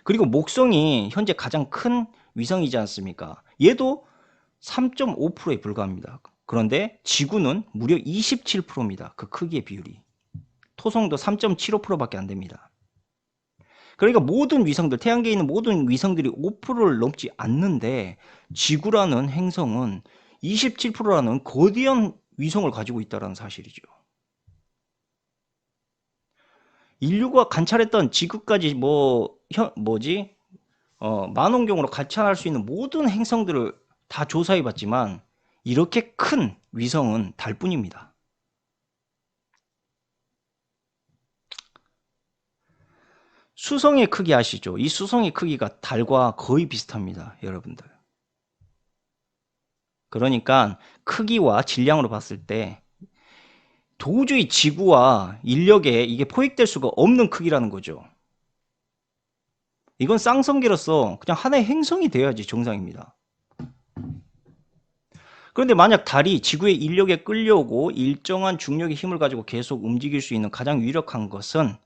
그리고 목성이 현재 가장 큰 위성이지 않습니까? 얘도 3.5%에 불과합니다. 그런데 지구는 무려 27%입니다. 그 크기의 비율이. 토성도 3.75%밖에 안 됩니다. 그러니까 모든 위성들, 태양계에 있는 모든 위성들이 5%를 넘지 않는데 지구라는 행성은 27%라는 거대한 위성을 가지고 있다는 사실이죠. 인류가 관찰했던 지구까지 만원경으로 관찰할 수 있는 모든 행성들을 다 조사해 봤지만 이렇게 큰 위성은 달뿐입니다. 수성의 크기 아시죠? 이 수성의 크기가 달과 거의 비슷합니다, 여러분들. 그러니까 크기와 질량으로 봤을 때 도저히 지구와 인력에 이게 포획될 수가 없는 크기라는 거죠. 이건 쌍성계로서 그냥 하나의 행성이 되어야지 정상입니다. 그런데 만약 달이 지구의 인력에 끌려오고 일정한 중력의 힘을 가지고 계속 움직일 수 있는 가장 유력한 것은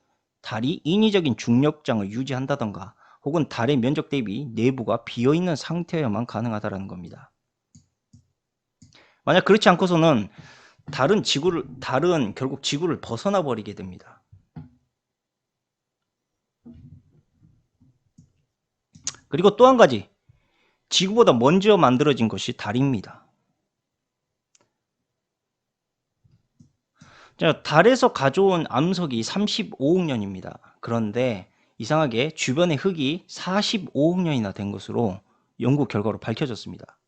달이 인위적인 중력장을 유지한다던가 혹은 달의 면적 대비 내부가 비어있는 상태여야만 가능하다는 겁니다. 만약 그렇지 않고서는 달은 결국 지구를 벗어나 버리게 됩니다. 그리고 또 한 가지, 지구보다 먼저 만들어진 것이 달입니다. 자, 달에서 가져온 암석이 35억 년입니다. 그런데 이상하게 주변의 흙이 45억 년이나 된 것으로 연구 결과로 밝혀졌습니다.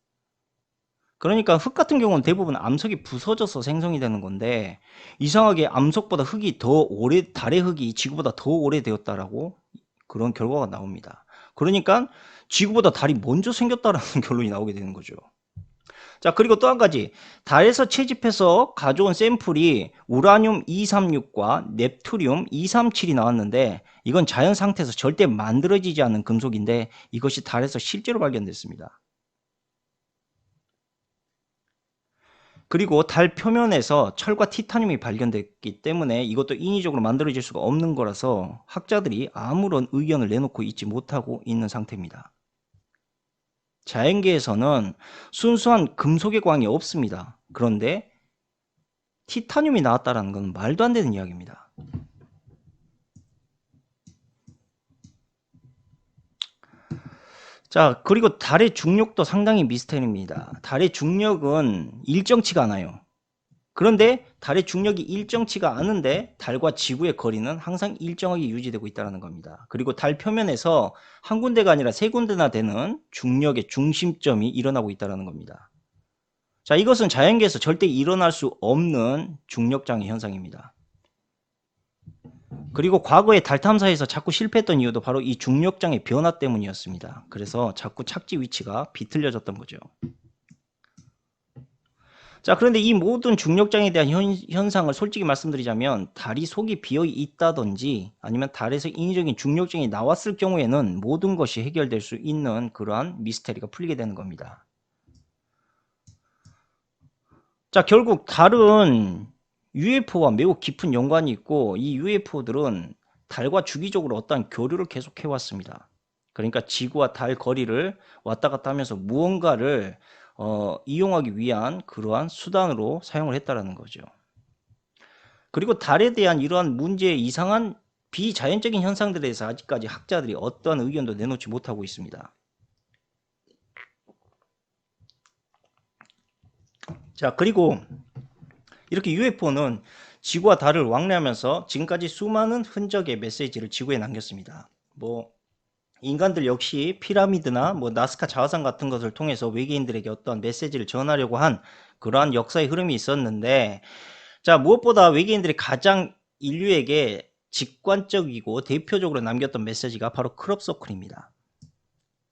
그러니까 흙 같은 경우는 대부분 암석이 부서져서 생성이 되는 건데 이상하게 암석보다 흙이 더 오래, 달의 흙이 지구보다 더 오래되었다라고 그런 결과가 나옵니다. 그러니까 지구보다 달이 먼저 생겼다라는 결론이 나오게 되는 거죠. 자, 그리고 또 한 가지, 달에서 채집해서 가져온 샘플이 우라늄 236과 넵투륨 237이 나왔는데 이건 자연 상태에서 절대 만들어지지 않는 금속인데 이것이 달에서 실제로 발견됐습니다. 그리고 달 표면에서 철과 티타늄이 발견됐기 때문에 이것도 인위적으로 만들어질 수가 없는 거라서 학자들이 아무런 의견을 내놓고 있지 못하고 있는 상태입니다. 자연계에서는 순수한 금속의 광이 없습니다. 그런데 티타늄이 나왔다는 건 말도 안 되는 이야기입니다. 자, 그리고 달의 중력도 상당히 미스터리입니다. 달의 중력은 일정치가 않아요. 그런데 달의 중력이 일정치가 않은데 달과 지구의 거리는 항상 일정하게 유지되고 있다는 겁니다. 그리고 달 표면에서 한 군데가 아니라 세 군데나 되는 중력의 중심점이 일어나고 있다는 겁니다. 자, 이것은 자연계에서 절대 일어날 수 없는 중력장애 현상입니다. 그리고 과거에 달 탐사에서 자꾸 실패했던 이유도 바로 이 중력장의 변화 때문이었습니다. 그래서 자꾸 착지 위치가 비틀려졌던 거죠. 자, 그런데 이 모든 중력장에 대한 현상을 솔직히 말씀드리자면 달이 속이 비어 있다든지 아니면 달에서 인위적인 중력장이 나왔을 경우에는 모든 것이 해결될 수 있는 그러한 미스테리가 풀리게 되는 겁니다. 자, 결국 달은 UFO와 매우 깊은 연관이 있고 이 UFO들은 달과 주기적으로 어떠한 교류를 계속해 왔습니다. 그러니까 지구와 달 거리를 왔다 갔다 하면서 무언가를 이용하기 위한 그러한 수단으로 사용을 했다라는 거죠. 그리고 달에 대한 이러한 문제의 이상한 비자연적인 현상들에 대해서 아직까지 학자들이 어떠한 의견도 내놓지 못하고 있습니다. 자, 그리고 이렇게 UFO는 지구와 달을 왕래하면서 지금까지 수많은 흔적의 메시지를 지구에 남겼습니다. 인간들 역시 피라미드나 나스카 자화상 같은 것을 통해서 외계인들에게 어떤 메시지를 전하려고 한 그러한 역사의 흐름이 있었는데, 자, 무엇보다 외계인들이 가장 인류에게 직관적이고 대표적으로 남겼던 메시지가 바로 크롭서클입니다.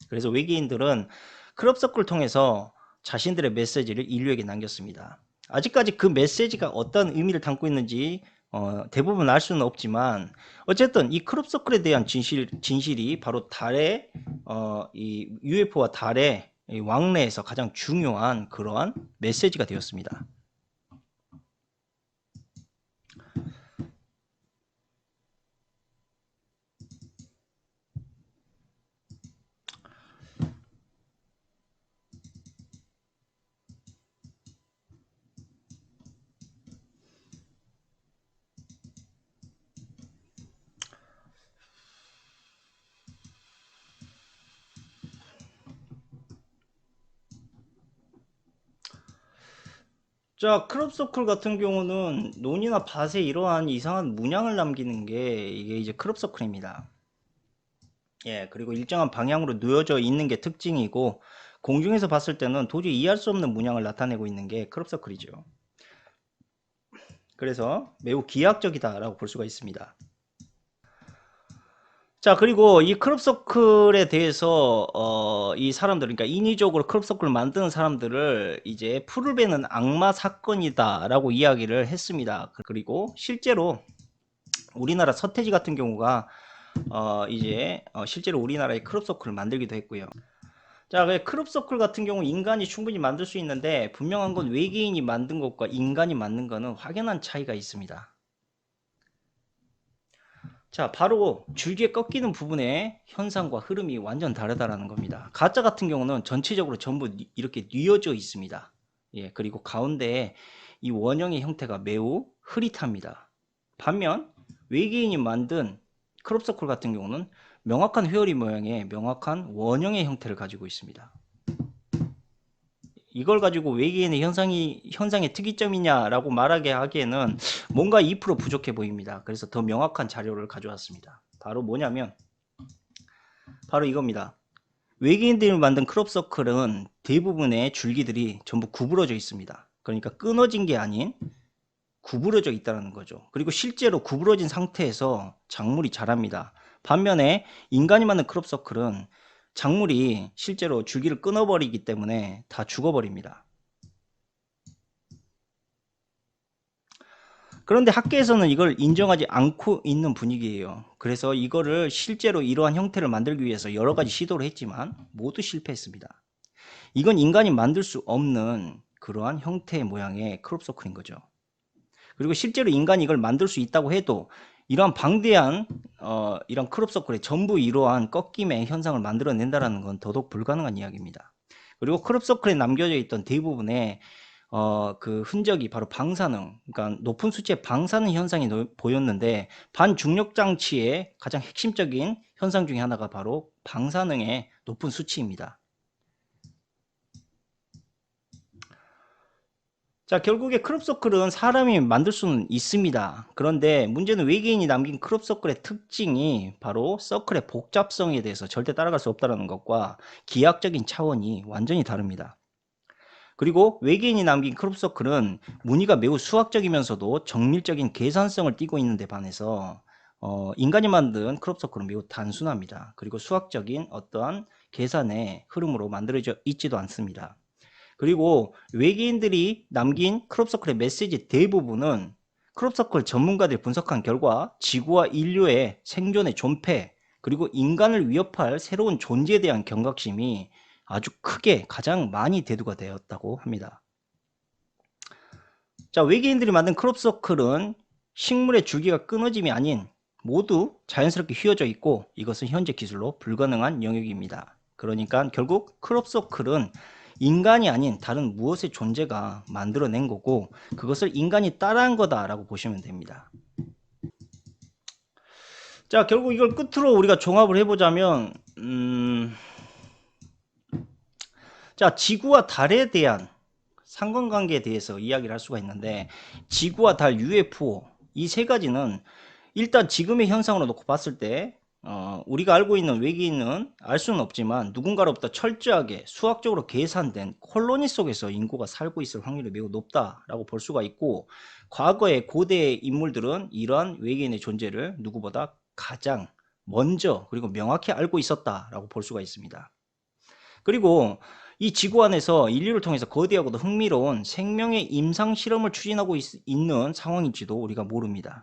그래서 외계인들은 크롭서클을 통해서 자신들의 메시지를 인류에게 남겼습니다. 아직까지 그 메시지가 어떤 의미를 담고 있는지 대부분 알 수는 없지만 어쨌든 이 크롭서클에 대한 진실이 바로 달의 이 UFO와 달의 왕래에서 가장 중요한 그러한 메시지가 되었습니다. 자, 크롭서클 같은 경우는 논이나 밭에 이러한 이상한 문양을 남기는 게 이게 이제 크롭서클입니다. 예, 그리고 일정한 방향으로 놓여져 있는 게 특징이고 공중에서 봤을 때는 도저히 이해할 수 없는 문양을 나타내고 있는 게 크롭서클이죠. 그래서 매우 기하학적이다라고 볼 수가 있습니다. 자, 그리고 이 크롭서클에 대해서 이 사람들, 그러니까 인위적으로 크롭서클을 만드는 사람들을 이제 풀을 베는 악마 사건이다라고 이야기를 했습니다. 그리고 실제로 우리나라 서태지 같은 경우가 실제로 우리나라의 크롭서클을 만들기도 했고요. 자, 크롭서클 같은 경우 인간이 충분히 만들 수 있는데 분명한 건 외계인이 만든 것과 인간이 만든 거는 확연한 차이가 있습니다. 자, 바로 줄기에 꺾이는 부분의 현상과 흐름이 완전 다르다라는 겁니다. 가짜 같은 경우는 전체적으로 전부 이렇게 뉘어져 있습니다. 예, 그리고 가운데에 이 원형의 형태가 매우 흐릿합니다. 반면 외계인이 만든 크롭서클 같은 경우는 명확한 회오리 모양의 명확한 원형의 형태를 가지고 있습니다. 이걸 가지고 외계인의 현상의 특이점이냐라고 말하게 하기에는 뭔가 2% 부족해 보입니다. 그래서 더 명확한 자료를 가져왔습니다. 바로 뭐냐면 바로 이겁니다. 외계인들이 만든 크롭서클은 대부분의 줄기들이 전부 구부러져 있습니다. 그러니까 끊어진 게 아닌 구부러져 있다는 거죠. 그리고 실제로 구부러진 상태에서 작물이 자랍니다. 반면에 인간이 만든 크롭서클은 작물이 실제로 줄기를 끊어버리기 때문에 다 죽어버립니다. 그런데 학계에서는 이걸 인정하지 않고 있는 분위기예요. 그래서 이거를 실제로 이러한 형태를 만들기 위해서 여러 가지 시도를 했지만 모두 실패했습니다. 이건 인간이 만들 수 없는 그러한 형태의 모양의 크롭서클인 거죠. 그리고 실제로 인간이 이걸 만들 수 있다고 해도 이러한 방대한 이런 크롭서클의 전부 이러한 꺾임의 현상을 만들어낸다는 건 더더욱 불가능한 이야기입니다. 그리고 크롭서클에 남겨져 있던 대부분의 그 흔적이 바로 방사능, 그러니까 높은 수치의 방사능 현상이 보였는데 반중력 장치의 가장 핵심적인 현상 중에 하나가 바로 방사능의 높은 수치입니다. 자, 결국에 크롭서클은 사람이 만들 수는 있습니다. 그런데 문제는 외계인이 남긴 크롭서클의 특징이 바로 서클의 복잡성에 대해서 절대 따라갈 수 없다는 것과 기하학적인 차원이 완전히 다릅니다. 그리고 외계인이 남긴 크롭서클은 무늬가 매우 수학적이면서도 정밀적인 계산성을 띠고 있는데 반해서 인간이 만든 크롭서클은 매우 단순합니다. 그리고 수학적인 어떠한 계산의 흐름으로 만들어져 있지도 않습니다. 그리고 외계인들이 남긴 크롭서클의 메시지 대부분은 크롭서클 전문가들이 분석한 결과 지구와 인류의 생존의 존폐 그리고 인간을 위협할 새로운 존재에 대한 경각심이 아주 크게 가장 많이 대두가 되었다고 합니다. 자, 외계인들이 만든 크롭서클은 식물의 줄기가 끊어짐이 아닌 모두 자연스럽게 휘어져 있고 이것은 현재 기술로 불가능한 영역입니다. 그러니까 결국 크롭서클은 인간이 아닌 다른 무엇의 존재가 만들어낸 거고 그것을 인간이 따라한 거다라고 보시면 됩니다. 자, 결국 이걸 끝으로 우리가 종합을 해보자면 자, 지구와 달에 대한 상관관계에 대해서 이야기를 할 수가 있는데 지구와 달 UFO 이 세 가지는 일단 지금의 현상으로 놓고 봤을 때 우리가 알고 있는 외계인은 알 수는 없지만 누군가로부터 철저하게 수학적으로 계산된 콜로니 속에서 인구가 살고 있을 확률이 매우 높다라고 볼 수가 있고 과거의 고대 인물들은 이러한 외계인의 존재를 누구보다 가장 먼저 그리고 명확히 알고 있었다라고 볼 수가 있습니다. 그리고 이 지구 안에서 인류를 통해서 거대하고도 흥미로운 생명의 임상 실험을 추진하고 있는 상황인지도 우리가 모릅니다.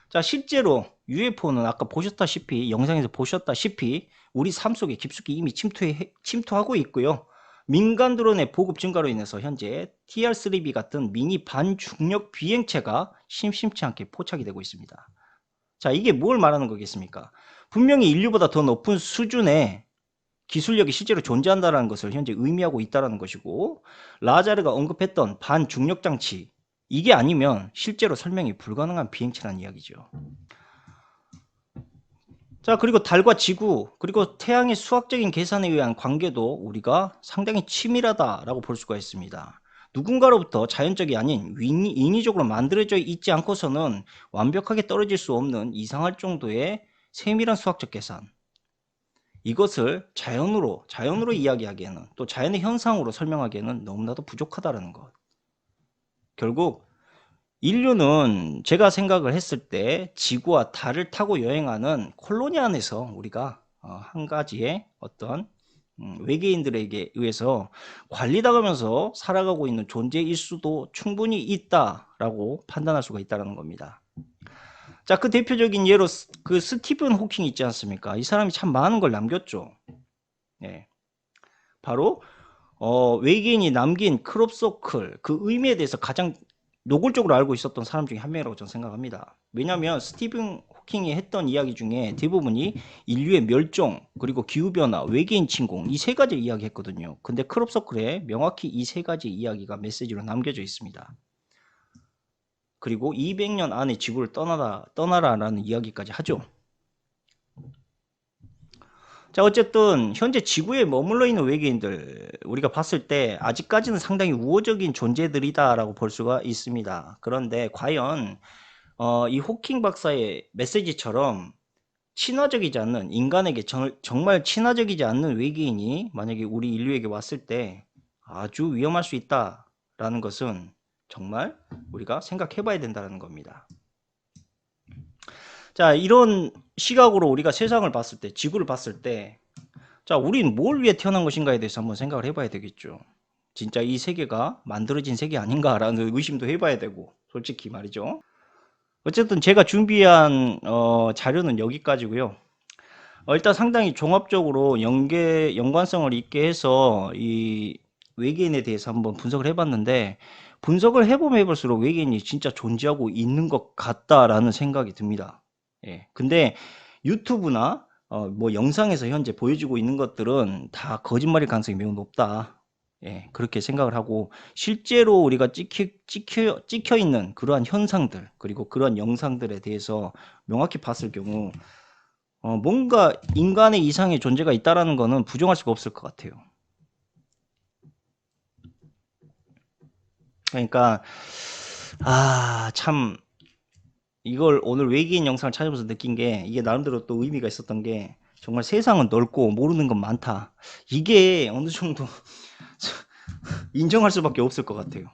자, 실제로 UFO는 아까 보셨다시피 영상에서 보셨다시피 우리 삶 속에 깊숙이 이미 침투하고 있고요. 민간 드론의 보급 증가로 인해서 현재 TR-3B 같은 미니 반중력 비행체가 심심치 않게 포착이 되고 있습니다. 자, 이게 뭘 말하는 거겠습니까? 분명히 인류보다 더 높은 수준의 기술력이 실제로 존재한다는 것을 현재 의미하고 있다는 것이고 라자르가 언급했던 반중력 장치 이게 아니면 실제로 설명이 불가능한 비행체라는 이야기죠. 자, 그리고 달과 지구 그리고 태양의 수학적인 계산에 의한 관계도 우리가 상당히 치밀하다라고 볼 수가 있습니다. 누군가로부터 자연적이 아닌 인위적으로 만들어져 있지 않고서는 완벽하게 떨어질 수 없는 이상할 정도의 세밀한 수학적 계산 이것을 자연으로 이야기하기에는, 또 자연의 현상으로 설명하기에는 너무나도 부족하다라는 것. 결국 인류는 제가 생각을 했을 때 지구와 달을 타고 여행하는 콜로니 안에서 우리가 한 가지의 어떤 외계인들에게 의해서 관리당하면서 살아가고 있는 존재일 수도 충분히 있다라고 판단할 수가 있다는 겁니다. 자, 그 대표적인 예로 그 스티븐 호킹 있지 않습니까? 이 사람이 참 많은 걸 남겼죠. 네. 바로 외계인이 남긴 크롭 서클, 그 의미에 대해서 가장 노골적으로 알고 있었던 사람 중에 한 명이라고 저는 생각합니다. 왜냐하면 스티븐 호킹이 했던 이야기 중에 대부분이 인류의 멸종, 그리고 기후변화, 외계인 침공, 이 세 가지를 이야기했거든요. 근데 크롭 서클에 명확히 이 세 가지 이야기가 메시지로 남겨져 있습니다. 그리고 200년 안에 지구를 떠나라라는 이야기까지 하죠. 자, 어쨌든 현재 지구에 머물러 있는 외계인들 우리가 봤을 때 아직까지는 상당히 우호적인 존재들이다라고 볼 수가 있습니다. 그런데 과연 이 호킹 박사의 메시지처럼 친화적이지 않는, 인간에게 정말 친화적이지 않는 외계인이 만약에 우리 인류에게 왔을 때 아주 위험할 수 있다라는 것은 정말 우리가 생각해 봐야 된다는 겁니다. 자, 이런 시각으로 우리가 세상을 봤을 때, 지구를 봤을 때, 자, 우린 뭘 위해 태어난 것인가에 대해서 한번 생각을 해봐야 되겠죠. 진짜 이 세계가 만들어진 세계 아닌가라는 의심도 해봐야 되고, 솔직히 말이죠. 어쨌든 제가 준비한 자료는 여기까지고요. 일단 상당히 종합적으로 연관성을 있게 해서 이 외계인에 대해서 한번 분석을 해봤는데, 분석을 해보면 해볼수록 외계인이 진짜 존재하고 있는 것 같다라는 생각이 듭니다. 예. 근데 유튜브나 뭐 영상에서 현재 보여주고 있는 것들은 다 거짓말일 가능성이 매우 높다. 예, 그렇게 생각을 하고, 실제로 우리가 찍혀 있는 그러한 현상들, 그리고 그러한 영상들에 대해서 명확히 봤을 경우 뭔가 인간의 이상의 존재가 있다라는 거는 부정할 수가 없을 것 같아요. 그러니까 참 이걸 오늘 외계인 영상을 찾아보면서 느낀 게, 이게 나름대로 또 의미가 있었던 게, 정말 세상은 넓고 모르는 건 많다. 이게 어느 정도 인정할 수밖에 없을 것 같아요.